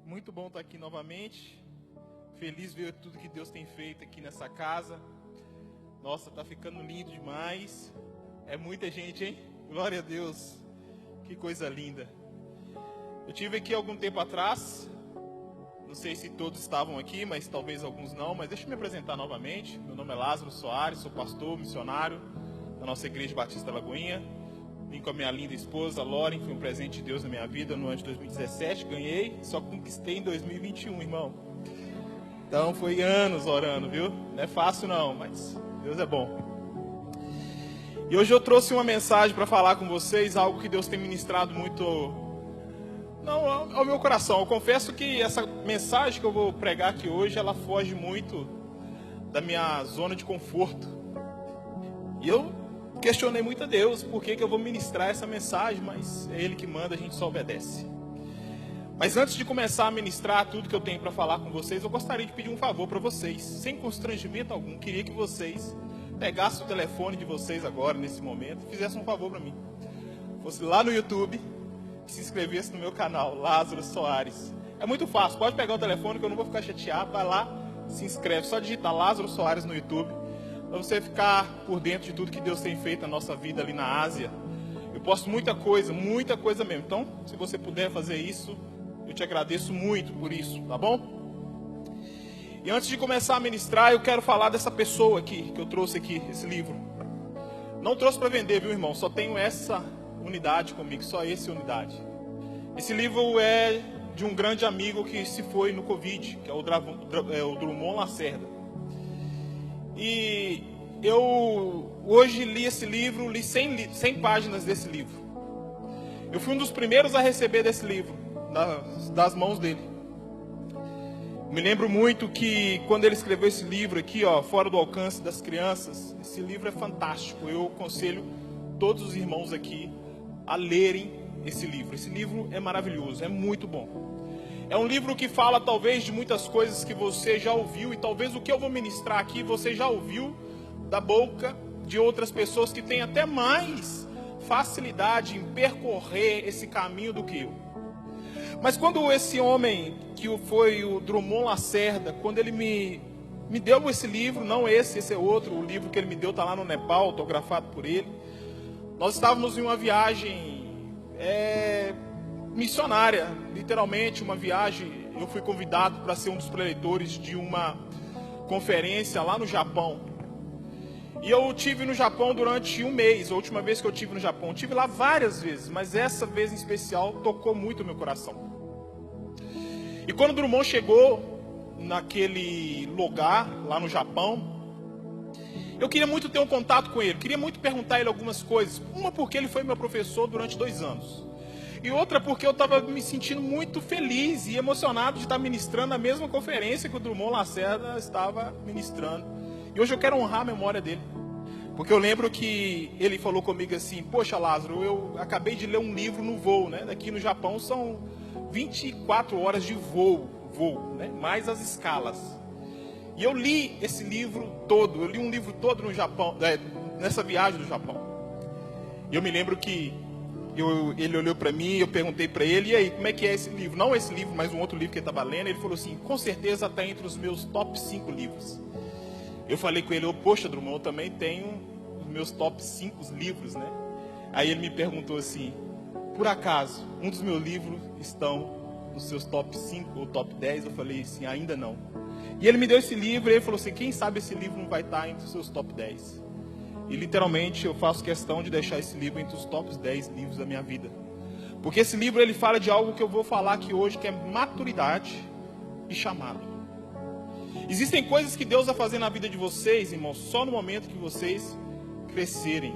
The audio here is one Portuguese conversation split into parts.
Muito bom estar aqui novamente. Feliz ver tudo que Deus tem feito aqui nessa casa. Nossa, tá ficando lindo demais. É muita gente, hein? Glória a Deus. Que coisa linda. Eu tive aqui algum tempo atrás. Não sei se todos estavam aqui, mas talvez alguns não. Mas deixa eu me apresentar novamente. Meu nome é Lázaro Soares, sou pastor, missionário da nossa Igreja Batista Lagoinha. Vim com a minha linda esposa, Lauren, foi um presente de Deus na minha vida no ano de 2017, ganhei, só conquistei em 2021, irmão. Então foi anos orando, viu? Não é fácil não, mas Deus é bom. E hoje eu trouxe uma mensagem para falar com vocês, algo que Deus tem ministrado muito ao meu coração. Eu confesso que essa mensagem que eu vou pregar aqui hoje, ela foge muito da minha zona de conforto. E eu questionei muito a Deus, por que eu vou ministrar essa mensagem, mas é Ele que manda, a gente só obedece. Mas antes de começar a ministrar tudo que eu tenho para falar com vocês, eu gostaria de pedir um favor para vocês, sem constrangimento algum. Queria que vocês pegassem o telefone de vocês agora, nesse momento, e fizessem um favor para mim. Fosse lá no YouTube, e se inscrevesse no meu canal, Lázaro Soares. É muito fácil, pode pegar o telefone que eu não vou ficar chateado, vai lá, se inscreve, só digitar Lázaro Soares no YouTube, para você ficar por dentro de tudo que Deus tem feito na nossa vida ali na Ásia. Eu posto muita coisa mesmo. Então, se você puder fazer isso, eu te agradeço muito por isso, tá bom? E antes de começar a ministrar, eu quero falar dessa pessoa aqui, que eu trouxe aqui, esse livro. Não trouxe para vender, viu, irmão? Só tenho essa unidade comigo, só essa unidade. Esse livro é de um grande amigo que se foi no Covid, que é o Drummond Lacerda. E eu hoje li esse livro, li 100 páginas desse livro. Eu fui um dos primeiros a receber desse livro, das mãos dele. Me lembro muito que quando ele escreveu esse livro aqui, Fora do Alcance das Crianças, esse livro é fantástico. Eu aconselho todos os irmãos aqui a lerem esse livro. Esse livro é maravilhoso, é muito bom. É um livro que fala talvez de muitas coisas que você já ouviu, e talvez o que eu vou ministrar aqui você já ouviu da boca de outras pessoas que têm até mais facilidade em percorrer esse caminho do que eu. Mas quando esse homem, que foi o Drummond Lacerda, quando ele me deu esse livro, não esse é outro, o livro que ele me deu está lá no Nepal, autografado por ele. Nós estávamos em uma viagem missionária, literalmente uma viagem. Eu fui convidado para ser um dos preletores de uma conferência lá no Japão. E eu estive no Japão durante um mês. A última vez que eu estive no Japão, eu estive lá várias vezes, mas essa vez em especial tocou muito o meu coração. E quando Drummond chegou naquele lugar lá no Japão, eu queria muito ter um contato com ele, queria muito perguntar a ele algumas coisas. Uma porque ele foi meu professor durante 2 anos. E outra porque eu estava me sentindo muito feliz e emocionado de estar ministrando a mesma conferência que o Drummond Lacerda estava ministrando. E hoje eu quero honrar a memória dele. Porque eu lembro que ele falou comigo assim: poxa, Lázaro, eu acabei de ler um livro no voo, né? Daqui no Japão são 24 horas de voo, né? Mais as escalas. E eu li esse livro todo, eu li um livro todo no Japão, nessa viagem do Japão. E eu me lembro que ele olhou para mim, eu perguntei para ele: e aí, como é que é esse livro? Não esse livro, mas um outro livro que ele estava lendo. Ele falou assim: com certeza está entre os meus top 5 livros. Eu falei com ele: poxa, Drummond, eu também tenho os meus top 5 livros, né? Aí ele me perguntou assim: por acaso, um dos meus livros estão nos seus top 5 ou top 10? Eu falei assim: ainda não. E ele me deu esse livro e ele falou assim: quem sabe esse livro não vai estar entre os seus top 10? E literalmente eu faço questão de deixar esse livro entre os top 10 livros da minha vida. Porque esse livro ele fala de algo que eu vou falar aqui hoje, que é maturidade e chamado. Existem coisas que Deus vai fazer na vida de vocês, irmãos, só no momento que vocês crescerem.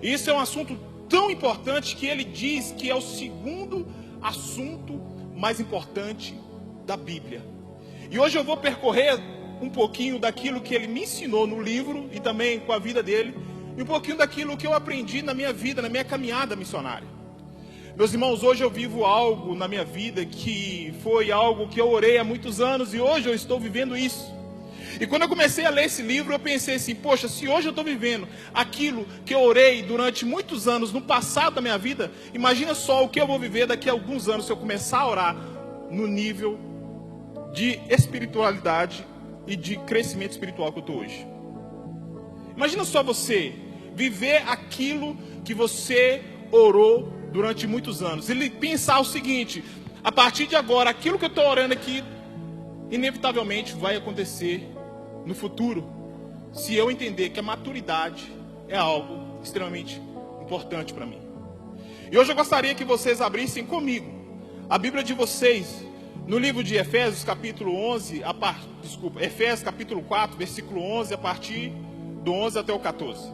E isso é um assunto tão importante que ele diz que é o segundo assunto mais importante da Bíblia. E hoje eu vou percorrer um pouquinho daquilo que ele me ensinou no livro e também com a vida dele, e um pouquinho daquilo que eu aprendi na minha vida, na minha caminhada missionária. Meus irmãos, hoje eu vivo algo na minha vida que foi algo que eu orei há muitos anos e hoje eu estou vivendo isso. E quando eu comecei a ler esse livro, eu pensei assim: poxa, se hoje eu estou vivendo aquilo que eu orei durante muitos anos no passado da minha vida, imagina só o que eu vou viver daqui a alguns anos se eu começar a orar no nível de espiritualidade e de crescimento espiritual que eu estou hoje. Imagina só você viver aquilo que você orou durante muitos anos. Ele pensar o seguinte: a partir de agora, aquilo que eu estou orando aqui, inevitavelmente vai acontecer no futuro, se eu entender que a maturidade é algo extremamente importante para mim. E hoje eu gostaria que vocês abrissem comigo a Bíblia de vocês no livro de Efésios, capítulo 11, Efésios, capítulo 4, versículo 11, a partir do 11 até o 14.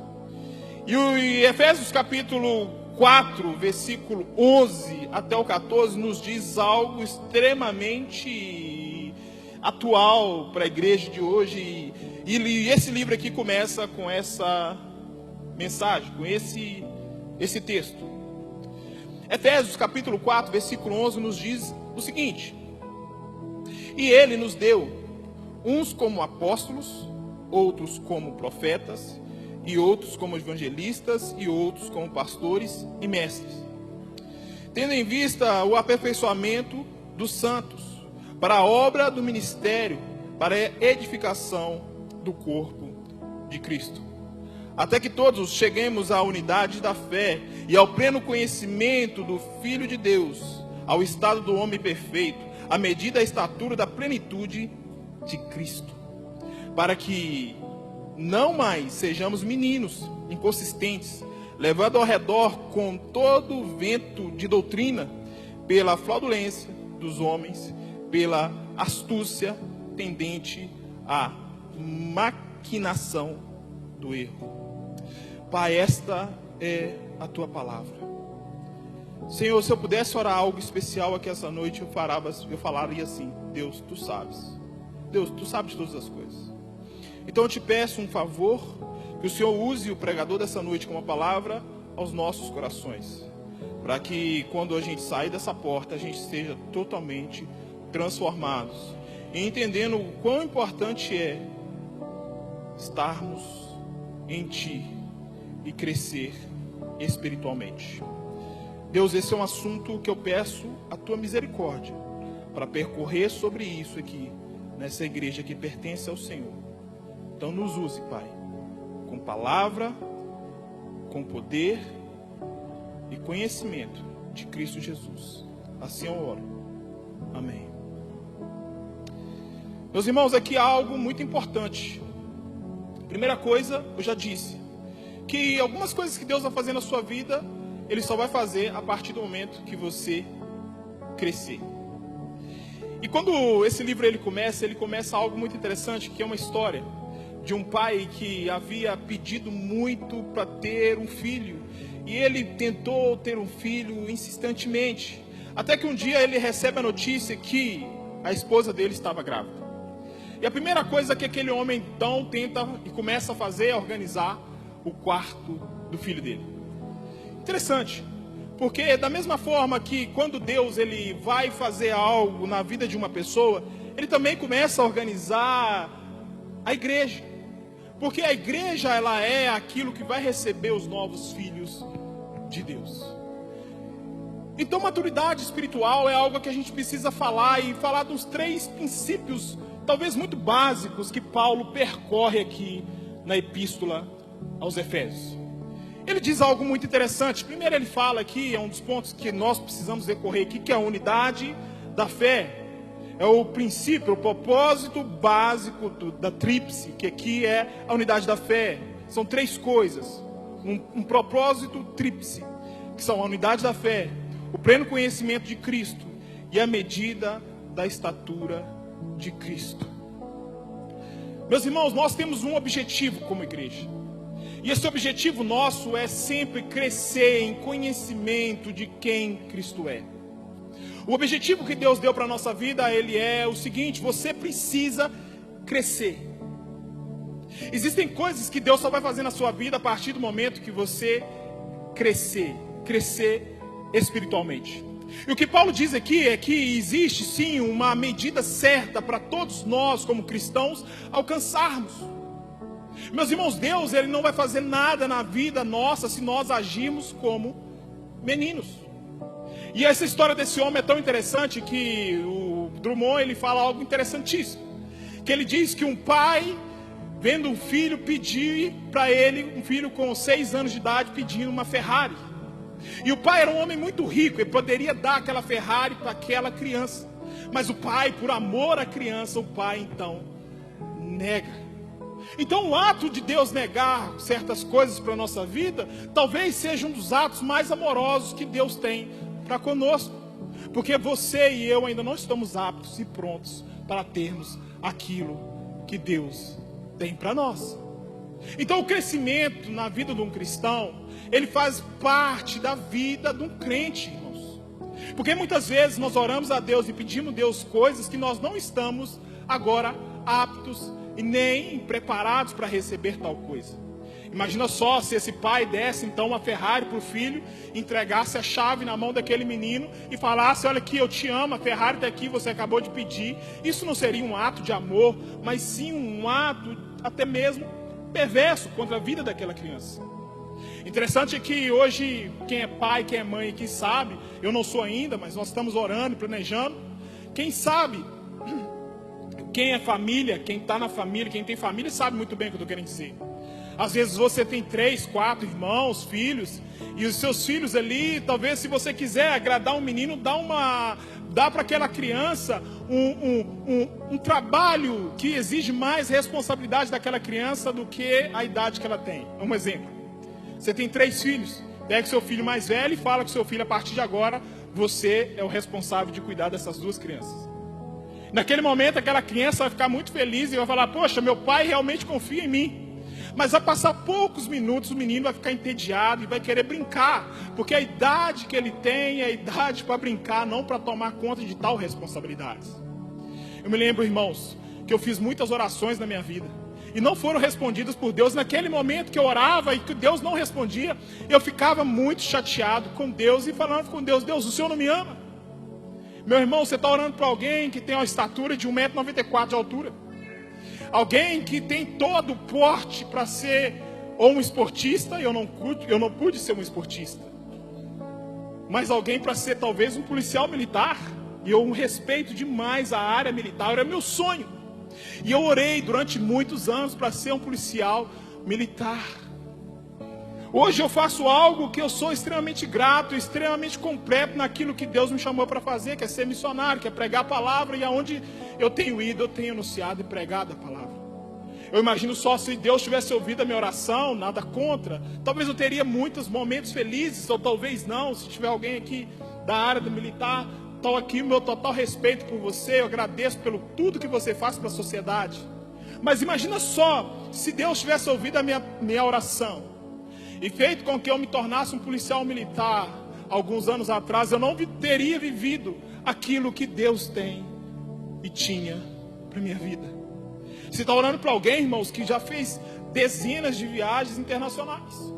E o Efésios, capítulo 4, versículo 11 até o 14, nos diz algo extremamente atual para a igreja de hoje. E esse livro aqui começa com essa mensagem, com esse texto. Efésios, capítulo 4, versículo 11, nos diz o seguinte: e ele nos deu uns como apóstolos, outros como profetas, e outros como evangelistas, e outros como pastores e mestres, tendo em vista o aperfeiçoamento dos santos, para a obra do ministério, para a edificação do corpo de Cristo, até que todos cheguemos à unidade da fé e ao pleno conhecimento do Filho de Deus, ao estado do homem perfeito, à medida da estatura da plenitude de Cristo, para que não mais sejamos meninos inconsistentes, levados ao redor com todo o vento de doutrina, pela fraudulência dos homens, pela astúcia tendente à maquinação do erro. Pai, esta é a tua palavra. Senhor, se eu pudesse orar algo especial aqui essa noite, eu falaria assim: Deus, tu sabes. Deus, tu sabes de todas as coisas. Então eu te peço um favor, que o Senhor use o pregador dessa noite como a palavra aos nossos corações, para que quando a gente sair dessa porta, a gente seja totalmente transformados, e entendendo o quão importante é estarmos em Ti e crescer espiritualmente. Deus, esse é um assunto que eu peço a Tua misericórdia, para percorrer sobre isso aqui, nessa igreja que pertence ao Senhor. Então nos use, Pai, com palavra, com poder e conhecimento de Cristo Jesus. Assim eu oro. Amém. Meus irmãos, aqui há algo muito importante. Primeira coisa, eu já disse, que algumas coisas que Deus vai fazer na sua vida, Ele só vai fazer a partir do momento que você crescer. E quando esse livro ele começa algo muito interessante, que é uma história de um pai que havia pedido muito para ter um filho, e ele tentou ter um filho insistentemente, até que um dia ele recebe a notícia que a esposa dele estava grávida. E a primeira coisa que aquele homem então tenta e começa a fazer é organizar o quarto do filho dele. Interessante, porque da mesma forma que quando Deus ele vai fazer algo na vida de uma pessoa, Ele também começa a organizar a igreja. Porque a igreja, ela é aquilo que vai receber os novos filhos de Deus. Então, maturidade espiritual é algo que a gente precisa falar, e falar dos 3 princípios, talvez muito básicos, que Paulo percorre aqui na epístola aos Efésios. Ele diz algo muito interessante. Primeiro ele fala aqui, é um dos pontos que nós precisamos recorrer aqui, que é a unidade da fé. É o princípio, o propósito básico da tríplice, que aqui é a unidade da fé. São 3 coisas. Um propósito tríplice, que são a unidade da fé, o pleno conhecimento de Cristo e a medida da estatura de Cristo. Meus irmãos, nós temos um objetivo como igreja. E esse objetivo nosso é sempre crescer em conhecimento de quem Cristo é. O objetivo que Deus deu para a nossa vida, ele é o seguinte: você precisa crescer. Existem coisas que Deus só vai fazer na sua vida a partir do momento que você crescer espiritualmente. E o que Paulo diz aqui é que existe sim uma medida certa para todos nós como cristãos alcançarmos. Meus irmãos, Deus ele não vai fazer nada na vida nossa se nós agirmos como meninos. E essa história desse homem é tão interessante que o Drummond ele fala algo interessantíssimo. Que ele diz que um pai, vendo um filho pedir para ele, um filho com 6 anos de idade pedindo uma Ferrari. E o pai era um homem muito rico, ele poderia dar aquela Ferrari para aquela criança. Mas o pai, por amor à criança, o pai então nega. Então o ato de Deus negar certas coisas para a nossa vida, talvez seja um dos atos mais amorosos que Deus tem para conosco. Porque você e eu ainda não estamos aptos e prontos para termos aquilo que Deus tem para nós. Então o crescimento na vida de um cristão, ele faz parte da vida de um crente, irmãos. Porque muitas vezes nós oramos a Deus e pedimos a Deus coisas que nós não estamos agora aptos e nem preparados para receber tal coisa. Imagina só se esse pai desse então uma Ferrari para o filho, entregasse a chave na mão daquele menino e falasse: olha aqui, eu te amo, a Ferrari está aqui, você acabou de pedir. Isso não seria um ato de amor, mas sim um ato até mesmo perverso contra a vida daquela criança. Interessante é que hoje, quem é pai, quem é mãe aqui sabe, eu não sou ainda, mas nós estamos orando, planejando. Quem sabe, quem é família, quem está na família, quem tem família sabe muito bem o que eu estou querendo dizer. Às vezes você tem 3, 4 irmãos, filhos, e os seus filhos ali, talvez se você quiser agradar um menino, dá para aquela criança um trabalho que exige mais responsabilidade daquela criança do que a idade que ela tem. Um exemplo, você tem 3 filhos, pega o seu filho mais velho e fala com o seu filho: a partir de agora, você é o responsável de cuidar dessas 2 crianças. Naquele momento, aquela criança vai ficar muito feliz e vai falar: poxa, meu pai realmente confia em mim. Mas vai passar poucos minutos, o menino vai ficar entediado e vai querer brincar, porque a idade que ele tem é a idade para brincar, não para tomar conta de tal responsabilidade. Eu me lembro, irmãos, que eu fiz muitas orações na minha vida e não foram respondidas por Deus. Naquele momento que eu orava e que Deus não respondia, eu ficava muito chateado com Deus e falando com Deus: Deus, o Senhor não me ama? Meu irmão, você está orando para alguém que tem uma estatura de 1,94 m de altura. Alguém que tem todo o porte para ser ou um esportista, eu não pude ser um esportista. Mas alguém para ser talvez um policial militar. E eu respeito demais a área militar, era meu sonho. E eu orei durante muitos anos para ser um policial militar. Hoje eu faço algo que eu sou extremamente grato, extremamente completo naquilo que Deus me chamou para fazer, que é ser missionário, que é pregar a palavra, e aonde eu tenho ido, eu tenho anunciado e pregado a palavra. Eu imagino só, se Deus tivesse ouvido a minha oração, nada contra, talvez eu teria muitos momentos felizes, ou talvez não. Se tiver alguém aqui da área do militar, estou aqui, o meu total respeito por você, eu agradeço pelo tudo que você faz para a sociedade. Mas imagina só, se Deus tivesse ouvido a minha oração, e feito com que eu me tornasse um policial militar, alguns anos atrás, eu não teria vivido aquilo que Deus tem e tinha para a minha vida. Você está orando para alguém, irmãos, que já fez dezenas de viagens internacionais.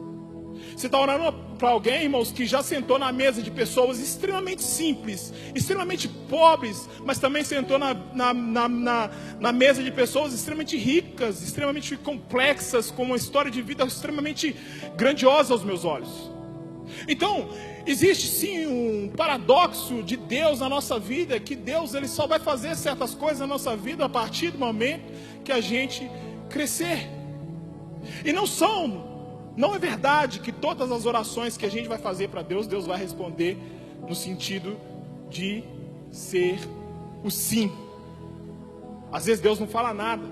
Você está orando para alguém, irmãos, que já sentou na mesa de pessoas extremamente simples, extremamente pobres, mas também sentou na mesa de pessoas extremamente ricas, extremamente complexas, com uma história de vida extremamente grandiosa aos meus olhos. Então, existe sim um paradoxo de Deus na nossa vida, que Deus ele só vai fazer certas coisas na nossa vida a partir do momento que a gente crescer. E não é verdade que todas as orações que a gente vai fazer para Deus, Deus vai responder no sentido de ser o sim. Às vezes Deus não fala nada,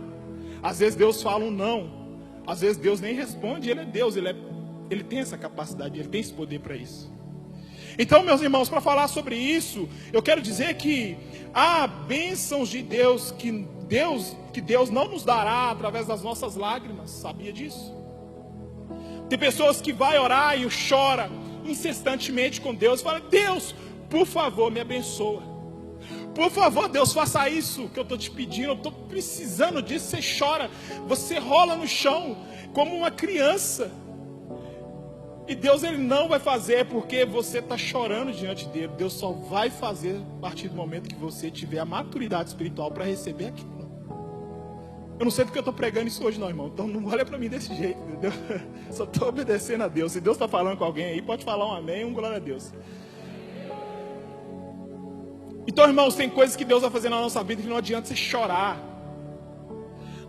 às vezes Deus fala um não, às vezes Deus nem responde. Ele é Deus, ele tem essa capacidade, ele tem esse poder para isso. Então, meus irmãos, para falar sobre isso, eu quero dizer que há bênçãos de Deus que Deus não nos dará através das nossas lágrimas. Sabia disso? Tem pessoas que vai orar e chora incessantemente com Deus, fala: Deus, por favor, me abençoa. Por favor, Deus, faça isso que eu estou te pedindo, eu estou precisando disso. Você chora, você rola no chão como uma criança. E Deus ele não vai fazer porque você está chorando diante dele. Deus só vai fazer a partir do momento que você tiver a maturidade espiritual para receber aquilo. Eu não sei porque eu estou pregando isso hoje não, irmão. Então não olha para mim desse jeito, entendeu? Só estou obedecendo a Deus. Se Deus está falando com alguém aí, pode falar um amém, um glória a Deus. Então, irmãos, tem coisas que Deus vai fazer na nossa vida que não adianta você chorar.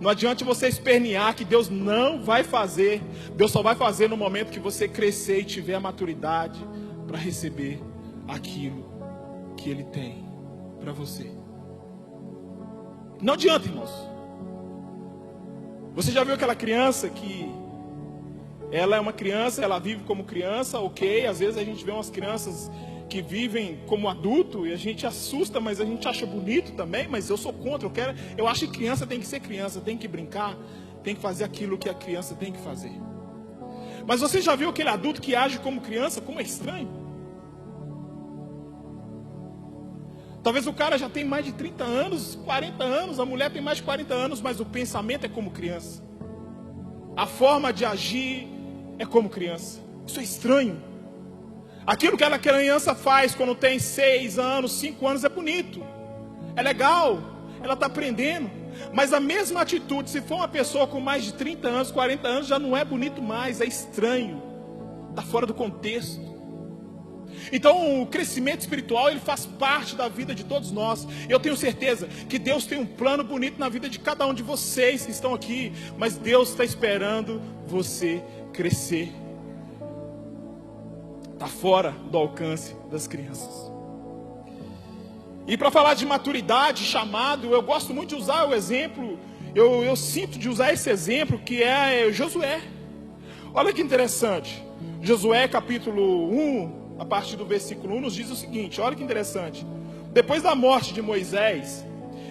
Não adianta você espernear que Deus não vai fazer. Deus só vai fazer no momento que você crescer e tiver a maturidade para receber aquilo que Ele tem para você. Não adianta, irmãos. Você já viu aquela criança que ela é uma criança, ela vive como criança, ok? Às vezes a gente vê umas crianças que vivem como adulto e a gente assusta, mas a gente acha bonito também, mas eu sou contra, eu acho que criança tem que ser criança, tem que brincar, tem que fazer aquilo que a criança tem que fazer. Mas você já viu aquele adulto que age como criança, como é estranho? Talvez o cara já tem mais de 30 anos, 40 anos, a mulher tem mais de 40 anos, mas o pensamento é como criança. A forma de agir é como criança. Isso é estranho. Aquilo que aquela criança faz quando tem 6 anos, 5 anos é bonito. É legal. Ela está aprendendo. Mas a mesma atitude, se for uma pessoa com mais de 30 anos, 40 anos, já não é bonito mais, é estranho. Está fora do contexto. Então o crescimento espiritual, ele faz parte da vida de todos nós. Eu tenho certeza que Deus tem um plano bonito na vida de cada um de vocês que estão aqui. Mas Deus está esperando você crescer. Está fora do alcance das crianças. E para falar de maturidade, chamado, eu gosto muito de usar o exemplo, eu sinto de usar esse exemplo, que é Josué. Olha que interessante. Josué capítulo 1, a partir do versículo 1, nos diz o seguinte, olha que interessante. Depois da morte de Moisés,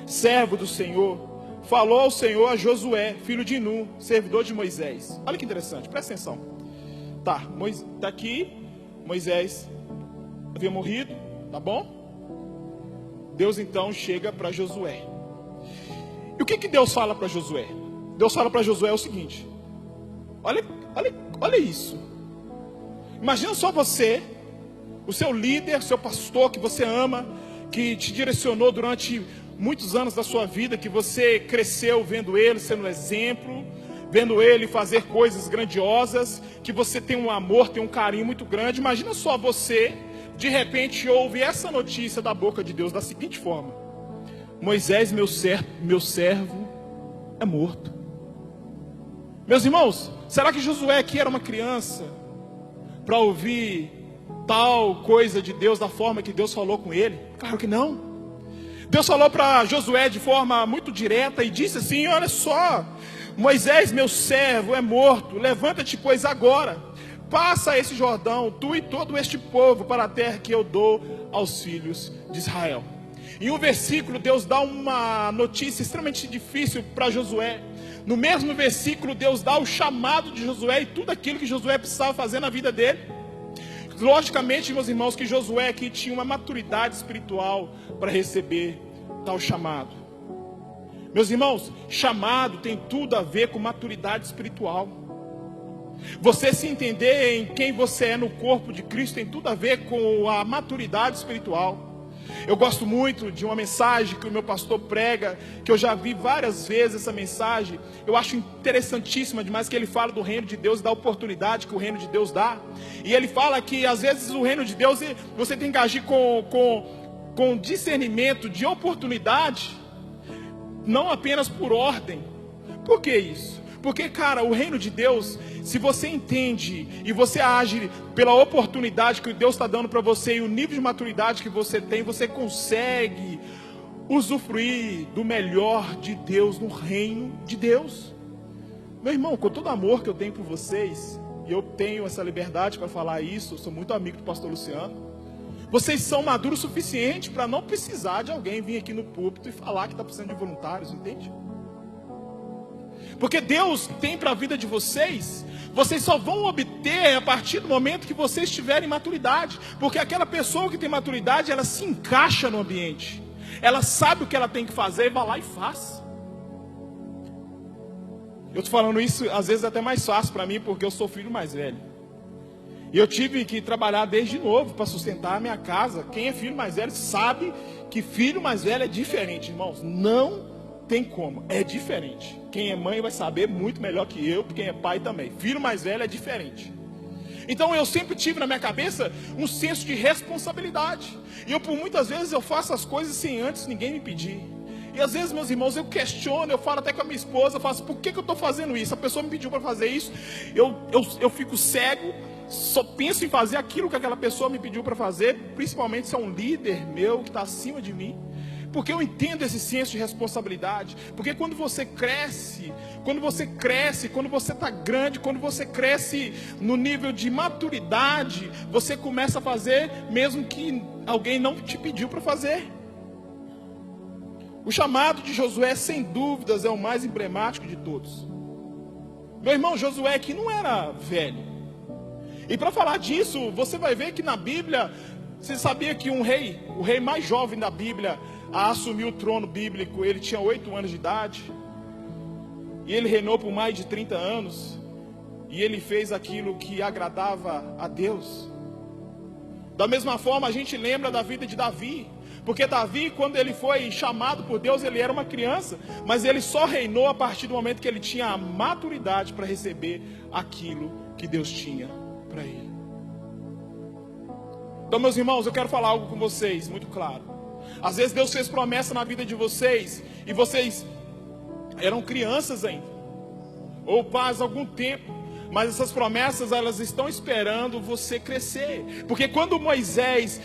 servo do Senhor, falou ao Senhor a Josué, filho de Nun, servidor de Moisés. Olha que interessante, presta atenção. Tá aqui, Moisés havia morrido, tá bom? Deus então chega para Josué. E o que Deus fala para Josué? Deus fala para Josué o seguinte. Olha isso. Imagina só você, o seu líder, seu pastor que você ama, que te direcionou durante muitos anos da sua vida, que você cresceu vendo ele sendo exemplo, vendo ele fazer coisas grandiosas, que você tem um amor, tem um carinho muito grande. Imagina só você, de repente, ouve essa notícia da boca de Deus da seguinte forma: Moisés, meu servo, é morto. Meus irmãos, será que Josué aqui era uma criança para ouvir tal coisa de Deus da forma que Deus falou com ele? Claro que não. Deus falou para Josué de forma muito direta e disse assim: olha só, Moisés, meu servo, é morto. Levanta-te, pois, agora, passa esse Jordão, tu e todo este povo, para a terra que eu dou aos filhos de Israel. Em um versículo, Deus dá uma notícia extremamente difícil para Josué. No mesmo versículo, Deus dá o chamado de Josué e tudo aquilo que Josué precisava fazer na vida dele. Logicamente, meus irmãos, que Josué aqui tinha uma maturidade espiritual para receber tal chamado. Meus irmãos, chamado tem tudo a ver com maturidade espiritual. Você se entender em quem você é no corpo de Cristo tem tudo a ver com a maturidade espiritual. Eu gosto muito de uma mensagem que o meu pastor prega, que eu já vi várias vezes essa mensagem. Eu acho interessantíssima demais, que ele fala do reino de Deus, da oportunidade que o reino de Deus dá. E ele fala que às vezes o reino de Deus, você tem que agir com discernimento de oportunidade, não apenas por ordem. Por que isso? Porque, cara, o reino de Deus, se você entende e você age pela oportunidade que Deus está dando para você e o nível de maturidade que você tem, você consegue usufruir do melhor de Deus no reino de Deus. Meu irmão, com todo o amor que eu tenho por vocês, e eu tenho essa liberdade para falar isso, eu sou muito amigo do pastor Luciano, vocês são maduros o suficiente para não precisar de alguém vir aqui no púlpito e falar que está precisando de voluntários, entende? Porque Deus tem para a vida de vocês, vocês só vão obter a partir do momento que vocês tiverem maturidade. Porque aquela pessoa que tem maturidade, ela se encaixa no ambiente, ela sabe o que ela tem que fazer e vai lá e faz. Eu estou falando isso, às vezes é até mais fácil para mim, porque eu sou filho mais velho. E eu tive que trabalhar desde novo para sustentar a minha casa. Quem é filho mais velho sabe que filho mais velho é diferente, irmãos. Não tem como, é diferente. Quem é mãe vai saber muito melhor que eu, quem é pai também. Filho mais velho é diferente. Então eu sempre tive na minha cabeça um senso de responsabilidade. E eu, por muitas vezes, eu faço as coisas sem antes ninguém me pedir. E às vezes, meus irmãos, eu questiono, eu falo até com a minha esposa, eu faço, por que eu estou fazendo isso? A pessoa me pediu para fazer isso, eu fico cego, só penso em fazer aquilo que aquela pessoa me pediu para fazer, principalmente se é um líder meu que está acima de mim. Porque eu entendo esse senso de responsabilidade. Porque quando você cresce, quando você está grande, quando você cresce no nível de maturidade, você começa a fazer mesmo que alguém não te pediu para fazer. O chamado de Josué, sem dúvidas, é o mais emblemático de todos. Meu irmão, Josué aqui não era velho. E para falar disso, você vai ver que na Bíblia, você sabia que o rei mais jovem da Bíblia, a assumir o trono bíblico, ele tinha 8 anos de idade, e ele reinou por mais de 30 anos, e ele fez aquilo que agradava a Deus. Da mesma forma, a gente lembra da vida de Davi, porque Davi, quando ele foi chamado por Deus, ele era uma criança, mas ele só reinou a partir do momento que ele tinha a maturidade para receber aquilo que Deus tinha para ele. Então, meus irmãos, eu quero falar algo com vocês, muito claro. Às vezes Deus fez promessa na vida de vocês, e vocês eram crianças ainda, ou faz algum tempo, mas essas promessas, elas estão esperando você crescer. Porque quando Moisés,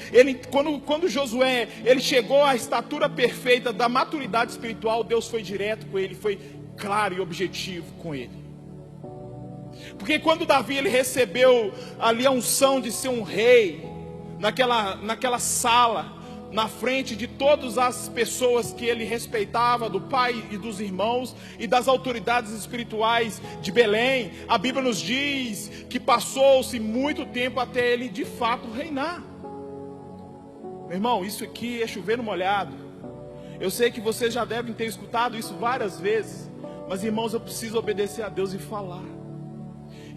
quando Josué, ele chegou à estatura perfeita da maturidade espiritual, Deus foi direto com ele, foi claro e objetivo com ele. Porque quando Davi, ele recebeu ali a unção de ser um rei, naquela sala, na frente de todas as pessoas que ele respeitava, do pai e dos irmãos e das autoridades espirituais de Belém, a Bíblia nos diz que passou-se muito tempo até ele de fato reinar. Meu irmão, isso aqui é chover no molhado. Eu sei que vocês já devem ter escutado isso várias vezes, mas irmãos, eu preciso obedecer a Deus e falar.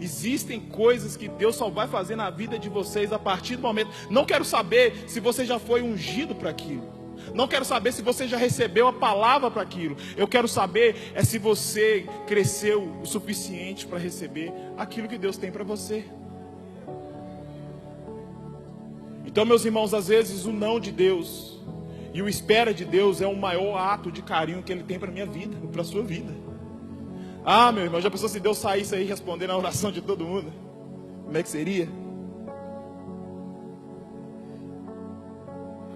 Existem coisas que Deus só vai fazer na vida de vocês a partir do momento. Não quero saber se você já foi ungido para aquilo. Não quero saber se você já recebeu a palavra para aquilo. Eu quero saber se você cresceu o suficiente para receber aquilo que Deus tem para você. Então, meus irmãos, às vezes o não de Deus e o espera de Deus é o maior ato de carinho que Ele tem para a minha vida, para a sua vida. Ah, meu irmão, já pensou se Deus saísse aí respondendo a oração de todo mundo? Como é que seria?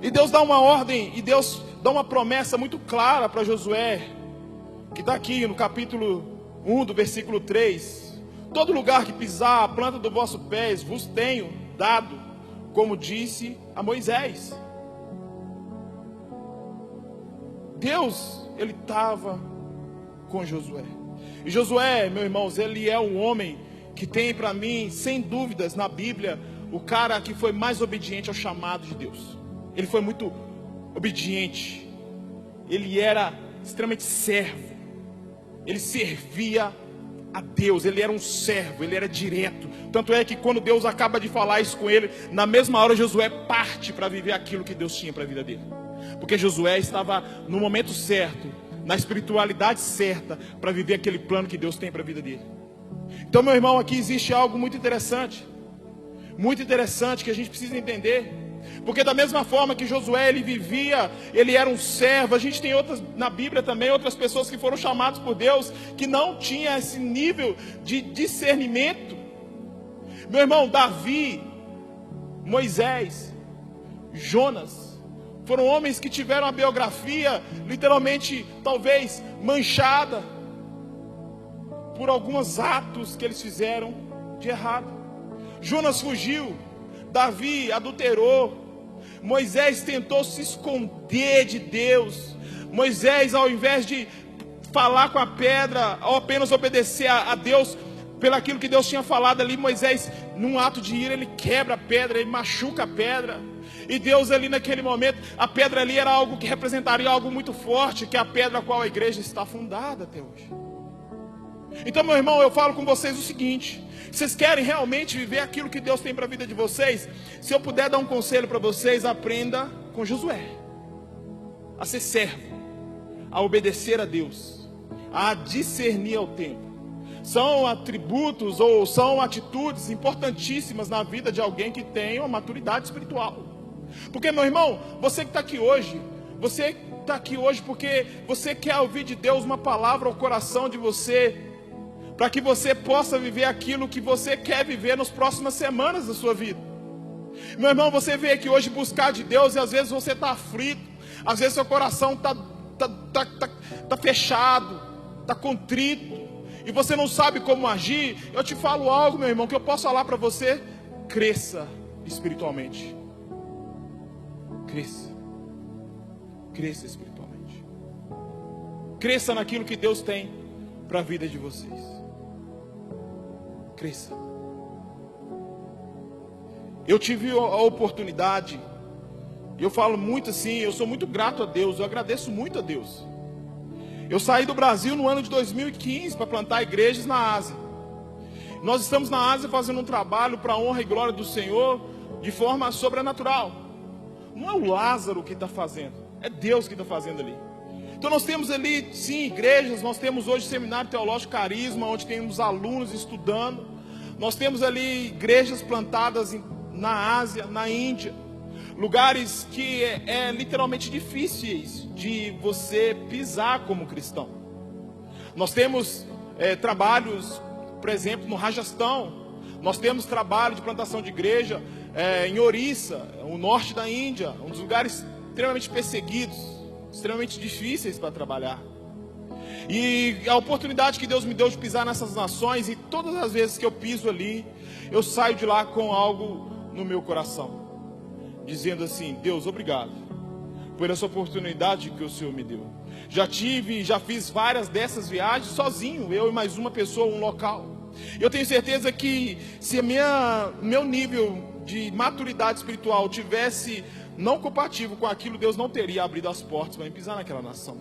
E Deus dá uma ordem, e Deus dá uma promessa muito clara para Josué, que está aqui no capítulo 1 do versículo 3. Todo lugar que pisar a planta do vosso pés vos tenho dado, como disse a Moisés. Deus, ele estava com Josué. E Josué, meus irmãos, ele é um homem que tem para mim, sem dúvidas, na Bíblia, o cara que foi mais obediente ao chamado de Deus. Ele foi muito obediente. Ele era extremamente servo. Ele servia a Deus. Ele era um servo, ele era direto. Tanto é que quando Deus acaba de falar isso com ele, na mesma hora Josué parte para viver aquilo que Deus tinha para a vida dele. Porque Josué estava no momento certo, na espiritualidade certa, para viver aquele plano que Deus tem para a vida dele. Então, meu irmão, aqui existe algo muito interessante que a gente precisa entender. Porque da mesma forma que Josué, ele vivia, ele era um servo, a gente tem outras, na Bíblia também, outras pessoas que foram chamadas por Deus, que não tinham esse nível de discernimento. Meu irmão, Davi, Moisés, Jonas, foram homens que tiveram a biografia literalmente, talvez, manchada por alguns atos que eles fizeram de errado. Jonas fugiu, Davi adulterou, Moisés tentou se esconder de Deus. Moisés, ao invés de falar com a pedra, ou apenas obedecer a Deus pelaquilo que Deus tinha falado ali, Moisés, num ato de ira, ele quebra a pedra, ele machuca a pedra. E Deus ali naquele momento, a pedra ali era algo que representaria algo muito forte, que é a pedra a qual a igreja está fundada até hoje. Então, meu irmão, eu falo com vocês o seguinte: vocês querem realmente viver aquilo que Deus tem para a vida de vocês? Se eu puder dar um conselho para vocês, aprenda com Josué a ser servo, a obedecer a Deus, a discernir ao tempo. São atributos ou são atitudes importantíssimas na vida de alguém que tem uma maturidade espiritual. Porque, meu irmão, você que está aqui hoje, você está aqui hoje porque você quer ouvir de Deus uma palavra ao coração de você, para que você possa viver aquilo que você quer viver nas próximas semanas da sua vida. Meu irmão, você veio aqui hoje buscar de Deus e às vezes você está aflito, às vezes seu coração está fechado, está contrito, e você não sabe como agir. Eu te falo algo, meu irmão, que eu posso falar para você: cresça espiritualmente. Cresça. Cresça espiritualmente. Cresça naquilo que Deus tem para a vida de vocês. Cresça. Eu tive a oportunidade, e eu falo muito assim, eu sou muito grato a Deus, eu agradeço muito a Deus. Eu saí do Brasil no ano de 2015 para plantar igrejas na Ásia. Nós estamos na Ásia fazendo um trabalho para a honra e glória do Senhor de forma sobrenatural. Não é o Lázaro que está fazendo, é Deus que está fazendo ali. Então nós temos ali, sim, igrejas. Nós temos hoje Seminário Teológico Carisma, onde temos alunos estudando. Nós temos ali igrejas plantadas na Ásia, na Índia, lugares que é literalmente difíceis de você pisar como cristão. Nós temos trabalhos, por exemplo, no Rajastão. Nós temos trabalho de plantação de igreja em Orissa, o norte da Índia, um dos lugares extremamente perseguidos, extremamente difíceis para trabalhar. E a oportunidade que Deus me deu de pisar nessas nações, e todas as vezes que eu piso ali, eu saio de lá com algo no meu coração, dizendo assim: Deus, obrigado por essa oportunidade que o Senhor me deu. Já fiz várias dessas viagens sozinho, eu e mais uma pessoa, um local. Eu tenho certeza que se meu nível de maturidade espiritual tivesse não compatível com aquilo, Deus não teria abrido as portas para me pisar naquela nação.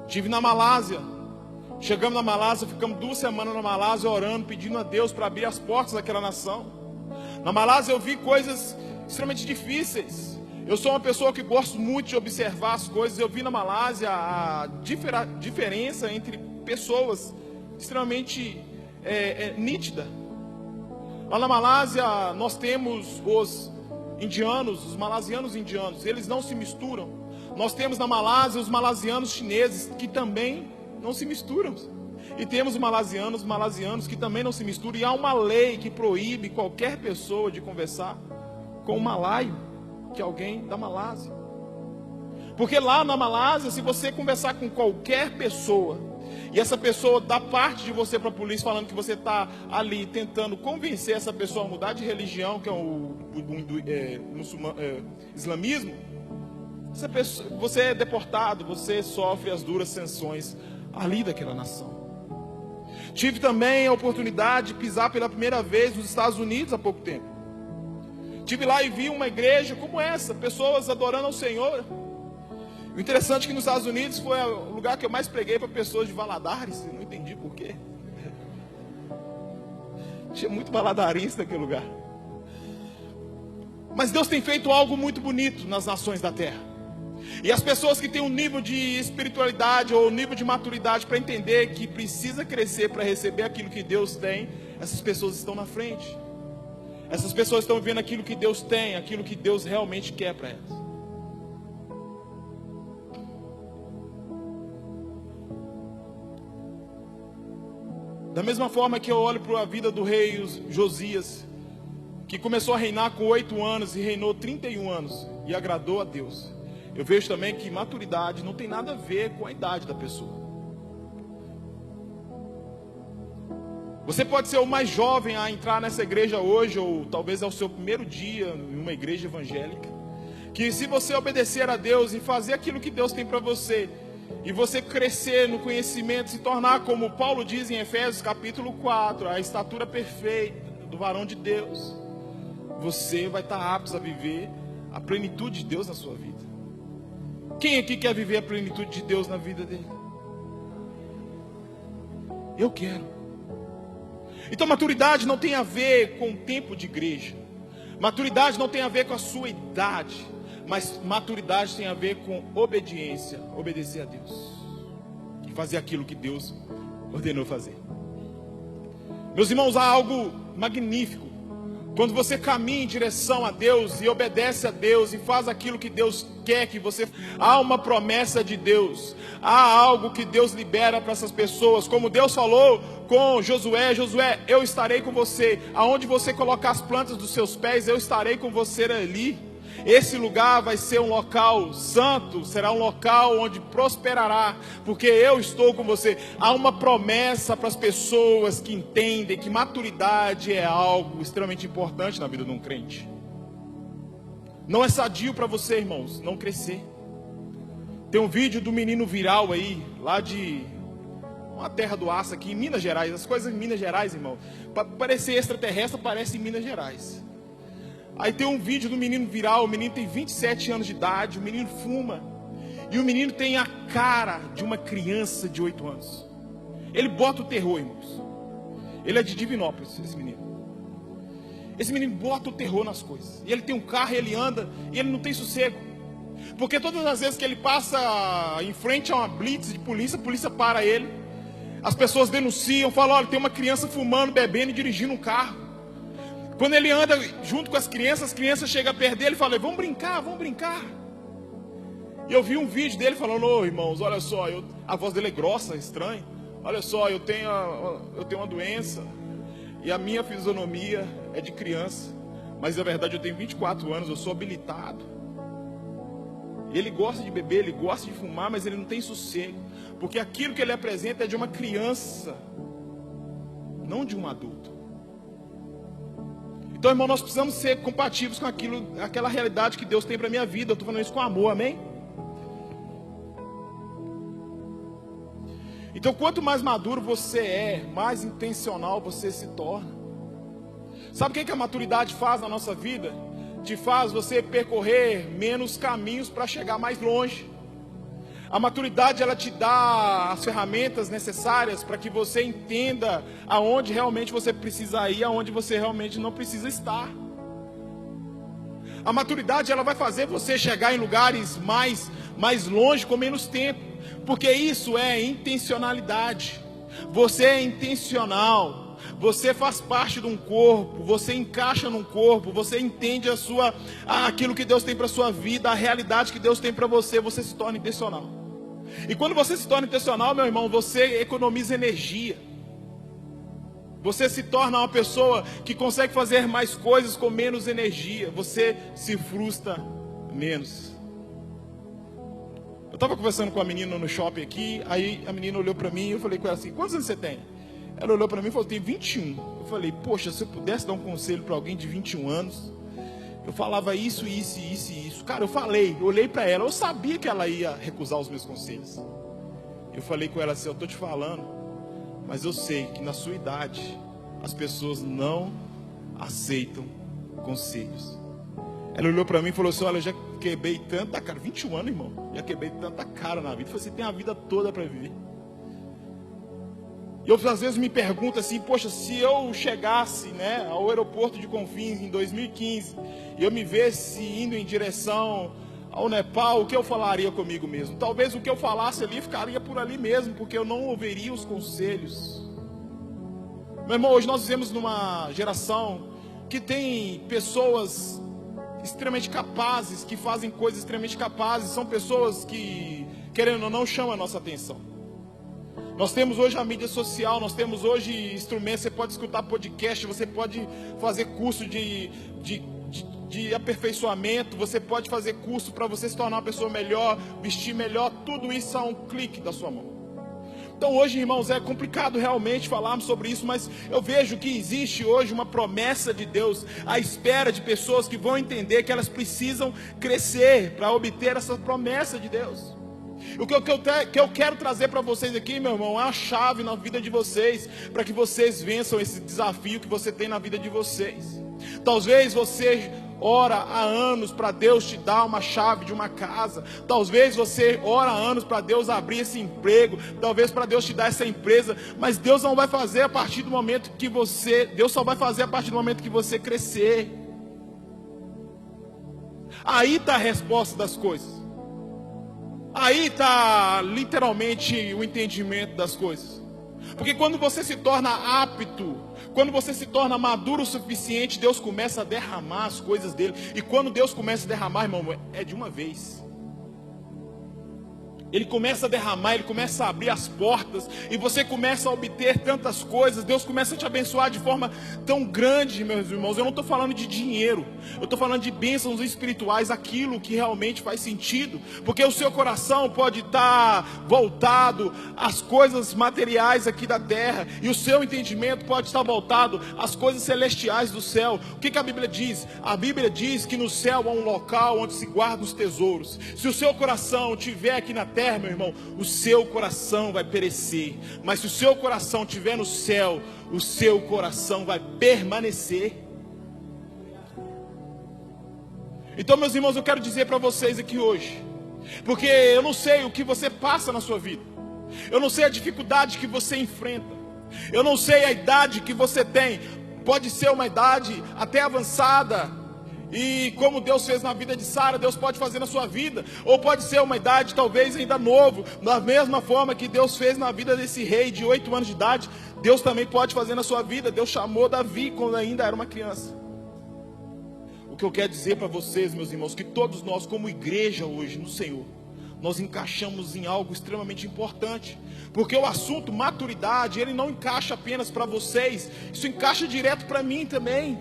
Estive na Malásia. Chegamos na Malásia, ficamos 2 semanas na Malásia orando, pedindo a Deus para abrir as portas daquela nação. Na Malásia eu vi coisas extremamente difíceis. Eu sou uma pessoa que gosto muito de observar as coisas. Eu vi na Malásia a diferença entre pessoas extremamente nítida. Lá na Malásia nós temos os indianos, os malasianos indianos, eles não se misturam. Nós temos na Malásia os malasianos chineses, que também não se misturam. E temos os malasianos que também não se misturam. E há uma lei que proíbe qualquer pessoa de conversar com um malaio, que é alguém da Malásia. Porque lá na Malásia, se você conversar com qualquer pessoa, e essa pessoa dá parte de você para a polícia, falando que você está ali tentando convencer essa pessoa a mudar de religião, que é o islamismo, você é deportado, você sofre as duras sanções ali daquela nação. Tive também a oportunidade de pisar pela primeira vez nos Estados Unidos há pouco tempo. Estive lá e vi uma igreja como essa, pessoas adorando ao Senhor. O interessante é que nos Estados Unidos foi o lugar que eu mais preguei para pessoas de Valadares, não entendi porquê. Tinha muito valadarense naquele lugar. Mas Deus tem feito algo muito bonito nas nações da terra. E as pessoas que têm um nível de espiritualidade ou um nível de maturidade para entender que precisa crescer para receber aquilo que Deus tem, essas pessoas estão na frente. Essas pessoas estão vendo aquilo que Deus tem, aquilo que Deus realmente quer para elas. Da mesma forma que eu olho para a vida do rei Josias, que começou a reinar com 8 anos e reinou 31 anos e agradou a Deus, eu vejo também que maturidade não tem nada a ver com a idade da pessoa. Você pode ser o mais jovem a entrar nessa igreja hoje, ou talvez é o seu primeiro dia em uma igreja evangélica, que se você obedecer a Deus e fazer aquilo que Deus tem para você, e você crescer no conhecimento, se tornar, como Paulo diz em Efésios capítulo 4, a estatura perfeita do varão de Deus, você vai estar apto a viver a plenitude de Deus na sua vida. Quem aqui quer viver a plenitude de Deus na vida dele? Eu quero. Então maturidade não tem a ver com o tempo de igreja. Maturidade não tem a ver com a sua idade. Mas maturidade tem a ver com obediência. Obedecer a Deus. E fazer aquilo que Deus ordenou fazer. Meus irmãos, há algo magnífico quando você caminha em direção a Deus e obedece a Deus e faz aquilo que Deus quer que você... Há uma promessa de Deus, há algo que Deus libera para essas pessoas, como Deus falou com Josué: Josué, eu estarei com você, aonde você colocar as plantas dos seus pés, eu estarei com você ali. Esse lugar vai ser um local santo, será um local onde prosperará, porque eu estou com você. Há uma promessa para as pessoas que entendem que maturidade é algo extremamente importante na vida de um crente. Não é sadio para você, irmãos, não crescer. Tem um vídeo do menino viral aí, lá de uma terra do aço aqui, em Minas Gerais. As coisas em Minas Gerais, irmão, para parecer extraterrestre, parece em Minas Gerais. Aí tem um vídeo do menino viral, o menino tem 27 anos de idade, o menino fuma, e o menino tem a cara de uma criança de 8 anos. Ele bota o terror, irmãos. Ele é de Divinópolis, esse menino. Esse menino bota o terror nas coisas. E ele tem um carro, e ele anda, e ele não tem sossego. Porque todas as vezes que ele passa em frente a uma blitz de polícia, a polícia para ele. As pessoas denunciam, falam: olha, tem uma criança fumando, bebendo e dirigindo um carro. Quando ele anda junto com as crianças chegam perto dele e falam: vamos brincar, vamos brincar. E eu vi um vídeo dele falando: ô irmãos, olha só, a voz dele é grossa, estranha. Olha só, eu tenho uma doença, e a minha fisionomia é de criança, mas na verdade eu tenho 24 anos, eu sou habilitado. E ele gosta de beber, ele gosta de fumar, mas ele não tem sossego, porque aquilo que ele apresenta é de uma criança, não de um adulto. Então, irmão, nós precisamos ser compatíveis com aquela realidade que Deus tem para a minha vida. Eu estou falando isso com amor, amém? Então, quanto mais maduro você é, mais intencional você se torna. Sabe o que a maturidade faz na nossa vida? Te faz você percorrer menos caminhos para chegar mais longe. A maturidade, ela te dá as ferramentas necessárias para que você entenda aonde realmente você precisa ir, aonde você realmente não precisa estar. A maturidade, ela vai fazer você chegar em lugares mais longe com menos tempo, porque isso é intencionalidade. Você é intencional. Você faz parte de um corpo, você encaixa num corpo, você entende aquilo que Deus tem para a sua vida, a realidade que Deus tem para você, você se torna intencional. E quando você se torna intencional, meu irmão, você economiza energia. Você se torna uma pessoa que consegue fazer mais coisas com menos energia. Você se frustra menos. Eu estava conversando com a menina no shopping aqui, aí a menina olhou para mim e eu falei com ela assim: quantos anos você tem? Ela olhou para mim e falou: tem 21. Eu falei: poxa, se eu pudesse dar um conselho para alguém de 21 anos, eu falava isso. Cara, eu olhei para ela, eu sabia que ela ia recusar os meus conselhos. Eu falei com ela assim: eu estou te falando, mas eu sei que na sua idade as pessoas não aceitam conselhos. Ela olhou para mim e falou assim: olha, eu já quebrei tanta cara, 21 anos, irmão, já quebrei tanta cara na vida. Eu falei: você tem a vida toda para viver. E eu às vezes me pergunto assim: poxa, se eu chegasse, ao aeroporto de Confins em 2015 e eu me visse indo em direção ao Nepal, o que eu falaria comigo mesmo? Talvez o que eu falasse ali ficaria por ali mesmo, porque eu não ouviria os conselhos. Meu irmão, hoje nós vivemos numa geração que tem pessoas extremamente capazes, que fazem coisas extremamente capazes. São pessoas que, querendo ou não, chamam a nossa atenção. Nós temos hoje a mídia social, nós temos hoje instrumentos, você pode escutar podcast, você pode fazer curso de aperfeiçoamento, você pode fazer curso para você se tornar uma pessoa melhor, vestir melhor, tudo isso a um clique da sua mão. Então hoje, irmãos, é complicado realmente falarmos sobre isso, mas eu vejo que existe hoje uma promessa de Deus à espera de pessoas que vão entender que elas precisam crescer para obter essa promessa de Deus. O que eu quero trazer para vocês aqui, meu irmão, é a chave na vida de vocês, para que vocês vençam esse desafio que você tem na vida de vocês. Talvez você ora há anos para Deus te dar uma chave de uma casa. Talvez você ora há anos para Deus abrir esse emprego. Talvez para Deus te dar essa empresa. Mas Deus não vai fazer a partir do momento que Deus só vai fazer a partir do momento que você crescer. Aí está a resposta das coisas. Aí está literalmente o entendimento das coisas. Porque quando você se torna apto, quando você se torna maduro o suficiente, Deus começa a derramar as coisas dele. E quando Deus começa a derramar, irmão, é de uma vez. Ele começa a derramar, ele começa a abrir as portas, e você começa a obter tantas coisas. Deus começa a te abençoar de forma tão grande, meus irmãos. Eu não estou falando de dinheiro, eu estou falando de bênçãos espirituais, aquilo que realmente faz sentido. Porque o seu coração pode estar voltado às coisas materiais aqui da terra, e o seu entendimento pode estar voltado às coisas celestiais do céu. O que a Bíblia diz? A Bíblia diz que no céu há um local onde se guardam os tesouros. Se o seu coração estiver aqui na terra, meu irmão, o seu coração vai perecer. Mas se o seu coração estiver no céu, o seu coração vai permanecer. Então, meus irmãos, eu quero dizer para vocês aqui hoje, porque eu não sei o que você passa na sua vida, eu não sei a dificuldade que você enfrenta, eu não sei a idade que você tem. Pode ser uma idade até avançada, e como Deus fez na vida de Sara, Deus pode fazer na sua vida. Ou pode ser uma idade talvez ainda novo, da mesma forma que Deus fez na vida desse rei de 8 anos de idade, Deus também pode fazer na sua vida. Deus chamou Davi quando ainda era uma criança. O que eu quero dizer para vocês, meus irmãos, que todos nós como igreja hoje no Senhor, nós encaixamos em algo extremamente importante. Porque o assunto maturidade, ele não encaixa apenas para vocês, isso encaixa direto para mim também.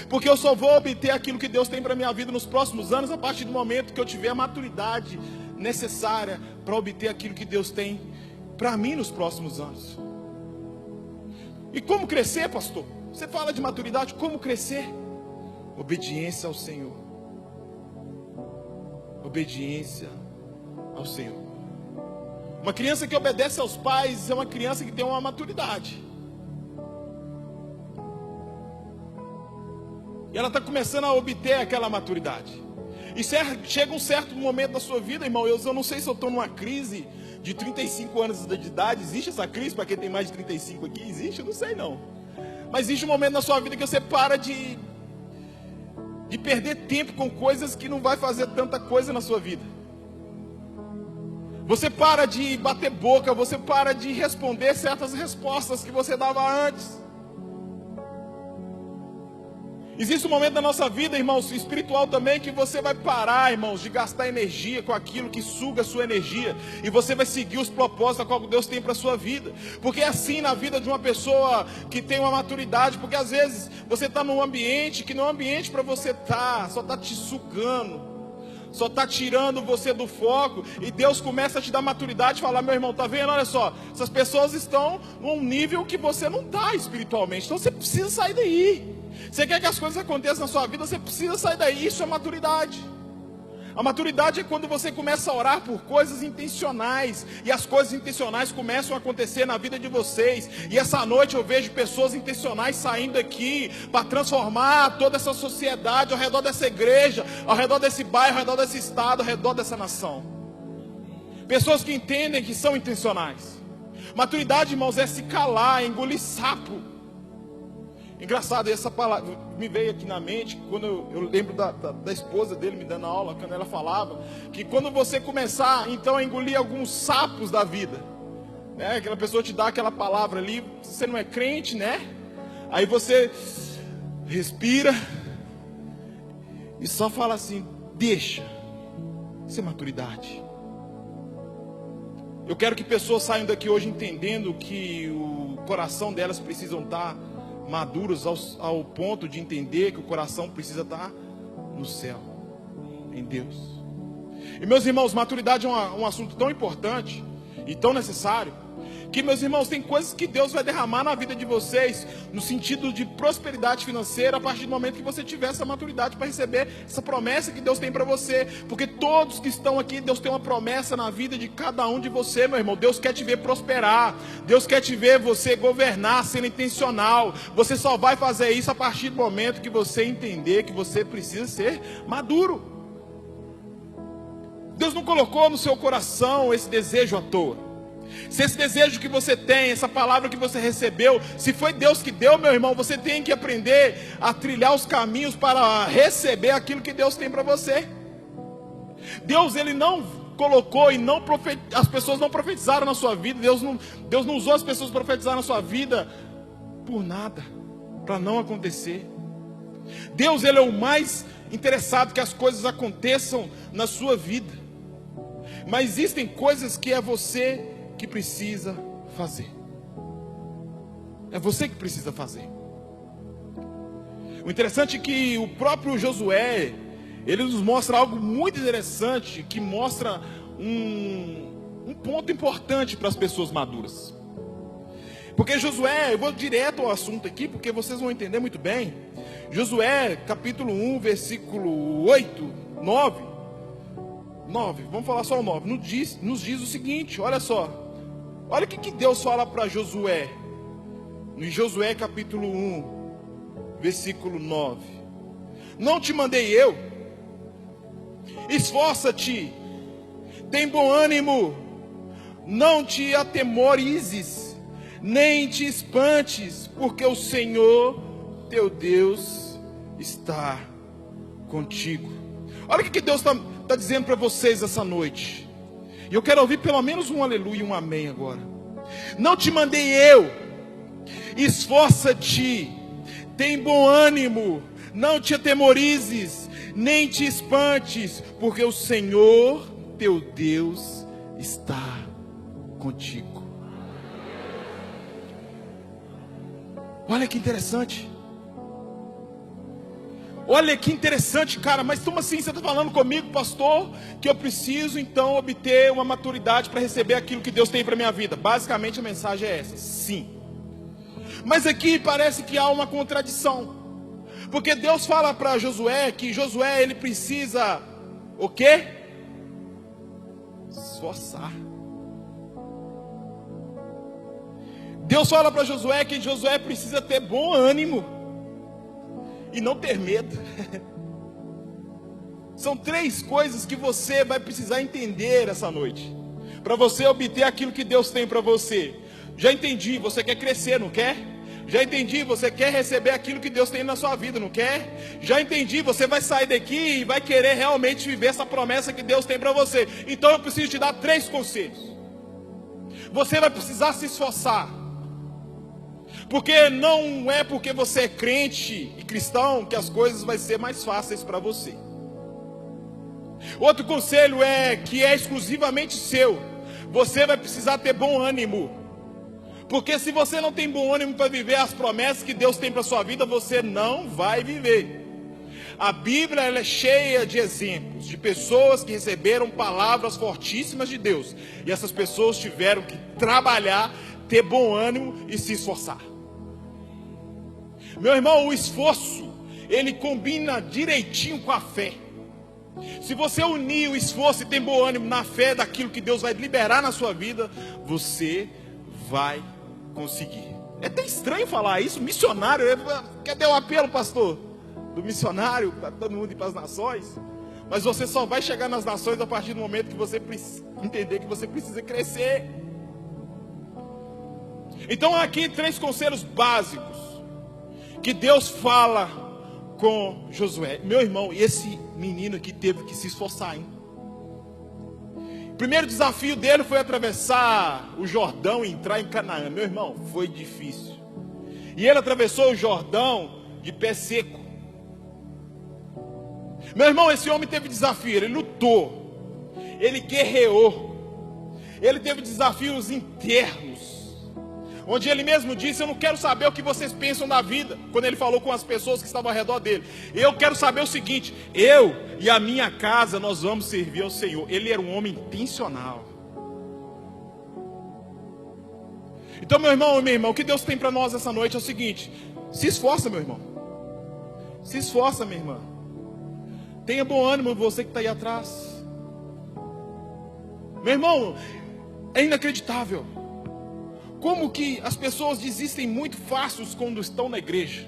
Porque eu só vou obter aquilo que Deus tem para a minha vida nos próximos anos a partir do momento que eu tiver a maturidade necessária para obter aquilo que Deus tem para mim nos próximos anos. E como crescer, pastor? Você fala de maturidade, como crescer? Obediência ao Senhor. Obediência ao Senhor. Uma criança que obedece aos pais é uma criança que tem uma maturidade. E ela está começando a obter aquela maturidade. E chega um certo momento da sua vida, irmão, eu não sei se eu estou numa crise de 35 anos de idade. Existe essa crise para quem tem mais de 35 aqui? Existe? Eu não sei não. Mas existe um momento na sua vida que você para de perder tempo com coisas que não vai fazer tanta coisa na sua vida. Você para de bater boca, você para de responder certas respostas que você dava antes. Existe um momento da nossa vida, irmãos, espiritual também, que você vai parar, irmãos, de gastar energia com aquilo que suga a sua energia, e você vai seguir os propósitos a qual Deus tem para a sua vida. Porque é assim na vida de uma pessoa que tem uma maturidade. Porque às vezes você está num ambiente que não é um ambiente para você estar, só está te sugando, só está tirando você do foco, e Deus começa a te dar maturidade e falar: meu irmão, está vendo? Olha só, essas pessoas estão num nível que você não está espiritualmente, então você precisa sair daí. Você quer que as coisas aconteçam na sua vida, você precisa sair daí. Isso é maturidade. A maturidade é quando você começa a orar por coisas intencionais, e as coisas intencionais começam a acontecer na vida de vocês. E essa noite eu vejo pessoas intencionais saindo aqui para transformar toda essa sociedade ao redor dessa igreja, ao redor desse bairro, ao redor desse estado, ao redor dessa nação. Pessoas que entendem que são intencionais. Maturidade, irmãos, é se calar, é engolir sapo. Engraçado, essa palavra me veio aqui na mente quando eu lembro da esposa dele me dando aula, quando ela falava que quando você começar então a engolir alguns sapos da vida, né? Aquela pessoa te dá aquela palavra ali, você não é crente, né? Aí você respira e só fala assim: deixa. Isso é maturidade. Eu quero que pessoas saiam daqui hoje entendendo que o coração delas precisam estar maduros ao ponto de entender que o coração precisa estar no céu, em Deus. E meus irmãos, maturidade é um assunto tão importante e tão necessário, que, meus irmãos, tem coisas que Deus vai derramar na vida de vocês, no sentido de prosperidade financeira, a partir do momento que você tiver essa maturidade para receber essa promessa que Deus tem para você. Porque todos que estão aqui, Deus tem uma promessa na vida de cada um de você, meu irmão. Deus quer te ver prosperar, Deus quer te ver você governar, sendo intencional. Você só vai fazer isso a partir do momento que você entender que você precisa ser maduro. Deus não colocou no seu coração esse desejo à toa. Se esse desejo que você tem, essa palavra que você recebeu, se foi Deus que deu, meu irmão, você tem que aprender a trilhar os caminhos para receber aquilo que Deus tem para você. Deus, Ele não colocou e as pessoas não profetizaram na sua vida. Deus não usou as pessoas para profetizar na sua vida por nada, para não acontecer. Deus, Ele é o mais interessado que as coisas aconteçam na sua vida. Mas existem coisas que é você que precisa fazer. É você que precisa fazer. O interessante é que o próprio Josué, ele nos mostra algo muito interessante, que mostra um ponto importante para as pessoas maduras. Porque Josué, eu vou direto ao assunto aqui, porque vocês vão entender muito bem. Josué, capítulo 1, versículo 8, 9, vamos falar só o 9, nos diz o seguinte, olha só. Olha o que Deus fala para Josué. Em Josué capítulo 1, versículo 9. Não te mandei eu? Esforça-te, tem bom ânimo, não te atemorizes, nem te espantes, porque o Senhor teu Deus está contigo. Olha o que Deus está dizendo para vocês essa noite. E eu quero ouvir pelo menos um aleluia e um amém agora. Não te mandei eu? Esforça-te, tem bom ânimo, não te atemorizes, nem te espantes, porque o Senhor teu Deus está contigo. Olha que interessante. Olha que interessante, cara. Mas como assim você está falando comigo, pastor, que eu preciso então obter uma maturidade para receber aquilo que Deus tem para minha vida? Basicamente a mensagem é essa, sim. Mas aqui parece que há uma contradição. Porque Deus fala para Josué que Josué ele precisa o quê? Esforçar. Deus fala para Josué que Josué precisa ter bom ânimo e não ter medo. São três coisas que você vai precisar entender essa noite, para você obter aquilo que Deus tem para você. Já entendi, você quer crescer, não quer? Já entendi, você quer receber aquilo que Deus tem na sua vida, não quer? Já entendi, você vai sair daqui e vai querer realmente viver essa promessa que Deus tem para você. Então eu preciso te dar três conselhos. Você vai precisar se esforçar, porque não é porque você é crente e cristão que as coisas vão ser mais fáceis para você. Outro conselho é que é exclusivamente seu. Você vai precisar ter bom ânimo, porque se você não tem bom ânimo para viver as promessas que Deus tem para sua vida, você não vai viver. A Bíblia ela é cheia de exemplos de pessoas que receberam palavras fortíssimas de Deus, e essas pessoas tiveram que trabalhar, ter bom ânimo e se esforçar. Meu irmão, o esforço ele combina direitinho com a fé. Se você unir o esforço e tem bom ânimo na fé daquilo que Deus vai liberar na sua vida, você vai conseguir. É até estranho falar isso, missionário. Cadê o apelo, pastor? Do missionário para todo mundo ir para as nações. Mas você só vai chegar nas nações a partir do momento que você entender que você precisa crescer. Então aqui três conselhos básicos que Deus fala com Josué. Meu irmão, esse menino aqui teve que se esforçar, hein? O primeiro desafio dele foi atravessar o Jordão e entrar em Canaã. Meu irmão, foi difícil. E ele atravessou o Jordão de pé seco. Meu irmão, esse homem teve desafio, ele lutou, ele guerreou, ele teve desafios internos, onde ele mesmo disse: eu não quero saber o que vocês pensam da vida. Quando ele falou com as pessoas que estavam ao redor dele, eu quero saber o seguinte: eu e a minha casa nós vamos servir ao Senhor. Ele era um homem intencional. Então, meu irmão e minha irmã, o que Deus tem para nós essa noite é o seguinte: se esforça, meu irmão, se esforça, minha irmã. Tenha bom ânimo, você que está aí atrás. Meu irmão, é inacreditável como que as pessoas desistem muito fácil quando estão na igreja.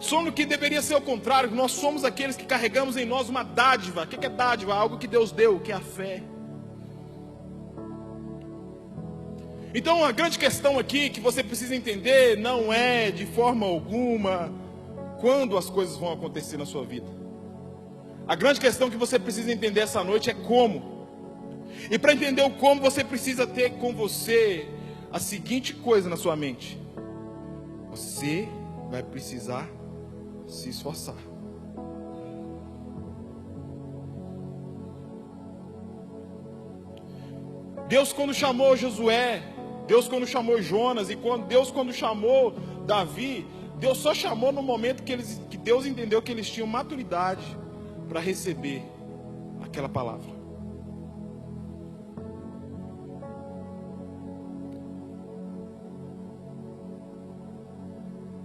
Sendo que deveria ser o contrário. Nós somos aqueles que carregamos em nós uma dádiva. O que é dádiva? Algo que Deus deu, que é a fé. Então a grande questão aqui que você precisa entender não é de forma alguma quando as coisas vão acontecer na sua vida. A grande questão que você precisa entender essa noite é como. E para entender o como, você precisa ter com você a seguinte coisa na sua mente: você vai precisar se esforçar. Deus, quando chamou Josué, Deus quando chamou Jonas, e Deus quando chamou Davi, Deus só chamou no momento que Deus entendeu que eles tinham maturidade para receber aquela palavra.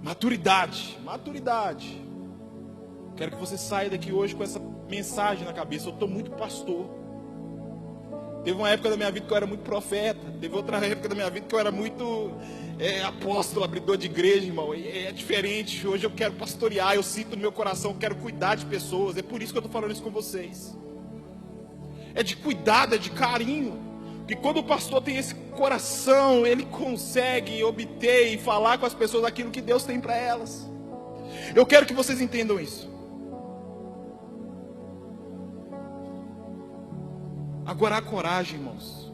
Maturidade. Quero que você saia daqui hoje com essa mensagem na cabeça. Eu estou muito pastor. Teve uma época da minha vida que eu era muito profeta. Teve outra época da minha vida que eu era muito apóstolo, abridor de igreja, irmão. É diferente. Hoje eu quero pastorear. Eu sinto no meu coração, eu quero cuidar de pessoas. É por isso que eu estou falando isso com vocês. É de cuidado, é de carinho. Porque quando o pastor tem esse coração, ele consegue obter e falar com as pessoas aquilo que Deus tem para elas. Eu quero que vocês entendam isso. Agora, a coragem, irmãos,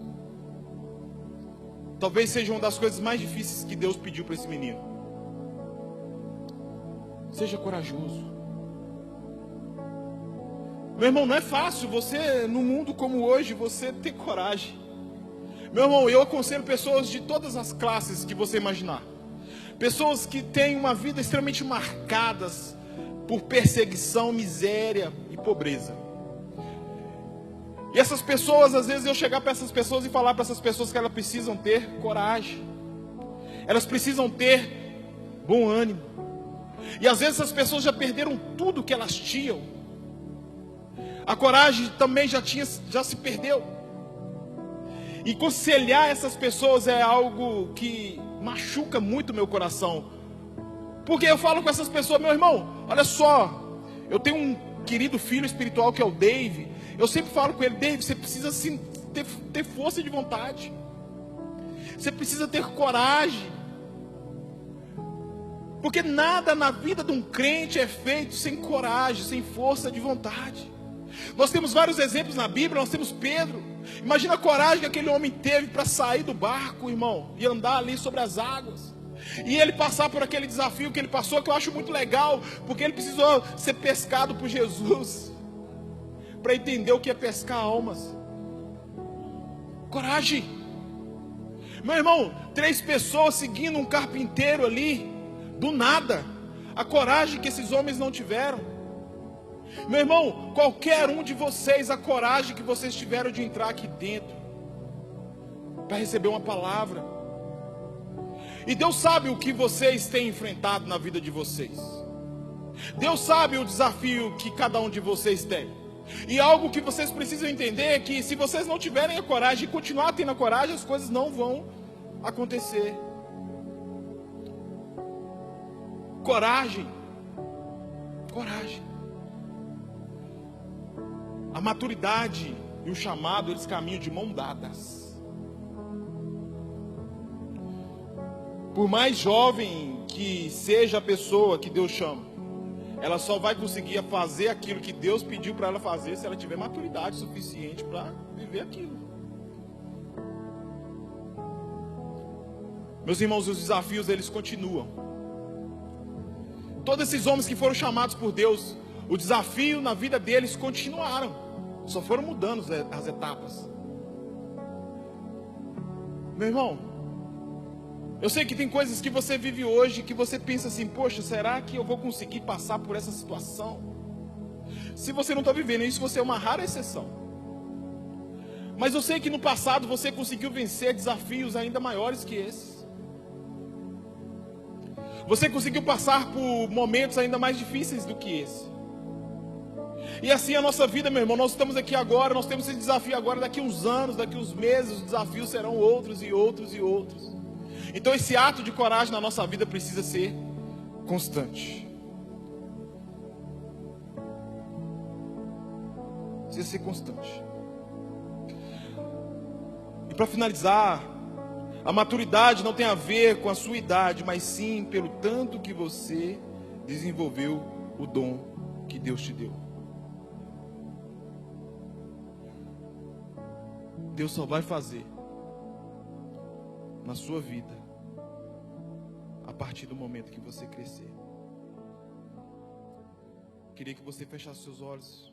talvez seja uma das coisas mais difíceis que Deus pediu para esse menino. Seja corajoso. Meu irmão, não é fácil você, num mundo como hoje, você ter coragem. Meu irmão, eu aconselho pessoas de todas as classes que você imaginar. Pessoas que têm uma vida extremamente marcadas por perseguição, miséria e pobreza. E essas pessoas, às vezes eu chegar para essas pessoas e falar para essas pessoas que elas precisam ter coragem. Elas precisam ter bom ânimo. E às vezes essas pessoas já perderam tudo que elas tinham. A coragem também já se perdeu. E aconselhar essas pessoas é algo que machuca muito o meu coração. Porque eu falo com essas pessoas: meu irmão, olha só, eu tenho um querido filho espiritual que é o Dave. Eu sempre falo com ele: Dave, você precisa sim, ter força de vontade. Você precisa ter coragem. Porque nada na vida de um crente é feito sem coragem, sem força de vontade. Nós temos vários exemplos na Bíblia. Nós temos Pedro. Imagina a coragem que aquele homem teve para sair do barco, irmão, e andar ali sobre as águas. E ele passar por aquele desafio que ele passou, que eu acho muito legal, porque ele precisou ser pescado por Jesus para entender o que é pescar almas. Coragem. Meu irmão, 3 pessoas seguindo um carpinteiro ali, do nada. A coragem que esses homens não tiveram. Meu irmão, qualquer um de vocês, a coragem que vocês tiveram de entrar aqui dentro para receber uma palavra. E Deus sabe o que vocês têm enfrentado na vida de vocês. Deus sabe o desafio que cada um de vocês tem. E algo que vocês precisam entender é que se vocês não tiverem a coragem e continuar tendo a coragem, as coisas não vão acontecer. Coragem. A maturidade e o chamado, eles caminham de mão dadas. Por mais jovem que seja a pessoa que Deus chama, ela só vai conseguir fazer aquilo que Deus pediu para ela fazer se ela tiver maturidade suficiente para viver aquilo. Meus irmãos, os desafios, eles continuam. Todos esses homens que foram chamados por Deus, o desafio na vida deles continuaram. Só foram mudando as etapas. Meu irmão, eu sei que tem coisas que você vive hoje que você pensa assim: poxa, será que eu vou conseguir passar por essa situação? Se você não está vivendo isso, você é uma rara exceção. Mas eu sei que no passado você conseguiu vencer desafios ainda maiores que esses. Você conseguiu passar por momentos ainda mais difíceis do que esse. E assim a nossa vida, meu irmão, nós estamos aqui agora, nós temos esse desafio agora, daqui uns anos, daqui uns meses, os desafios serão outros e outros e outros. Então esse ato de coragem na nossa vida precisa ser constante. Precisa ser constante. E para finalizar, a maturidade não tem a ver com a sua idade, mas sim pelo tanto que você desenvolveu o dom que Deus te deu. Deus só vai fazer na sua vida a partir do momento que você crescer. Queria que você fechasse seus olhos.